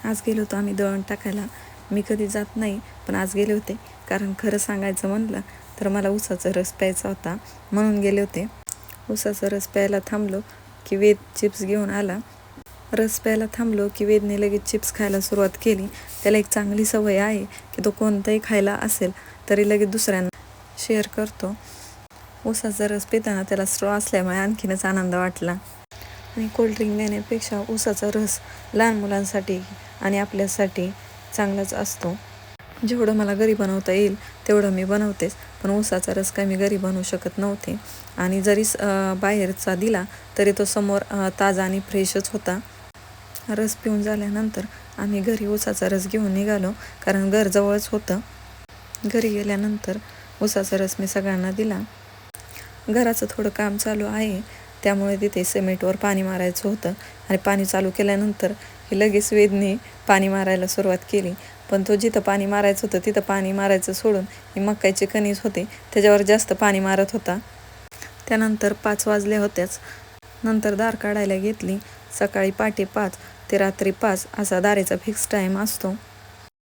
आज गेलो होतो आम्ही दळण टाकायला. मी कधी जात नाही, पण आज गेले होते. कारण खरं सांगायचं म्हणलं तर मला ऊसाचा रस प्यायचा होता, म्हणून गेले होते. ऊसाचा रस प्यायला थांबलो की वेद चिप्स घेऊन आला. रस प्यायला थांबलो की वेदने लगेच चिप्स खायला सुरुवात केली. त्याला एक चांगली सवय आहे की तो कोणताही खायला असेल तरी लगेच दुसऱ्यांना शेअर करतो. ऊसाचा रस पिताना त्याला स्ट्रॉ असल्यामुळे आणखीनच आनंद वाटला. आणि कोल्ड्रिंक देण्यापेक्षा ऊसाचा रस लहान मुलांसाठी आणि आपल्यासाठी चांगलाच असतो. जेवढं मला घरी बनवता येईल तेवढं मी बनवतेच, पण ऊसाचा रस काय मी घरी बनवू शकत नव्हते. आणि जरी बाहेरचा दिला तरी तो समोर ताजा आणि फ्रेशच होता. रस पिऊन झाल्यानंतर आम्ही घरी ऊसाचा रस घेऊन निघालो, कारण घर जवळच होतं. घरी गेल्यानंतर ऊसाचा रस मी सगळ्यांना दिला. घराचं थोडं काम चालू आहे, त्यामुळे तिथे सिमेंटवर पाणी मारायचं होतं. आणि पाणी चालू केल्यानंतर हे लगेच वेदने पाणी मारायला सुरुवात केली. पण तो जिथं पाणी मारायचं होतं तिथं पाणी मारायचं सोडून ही मकाईचे कणीस होते त्याच्यावर जास्त पाणी मारत होता. त्यानंतर 5 वाजल्या होत्याच. नंतर दार काढायला घेतली. सकाळी पहाटे 5 ते रात्री 5 असा दारेचा फिक्स टाईम असतो.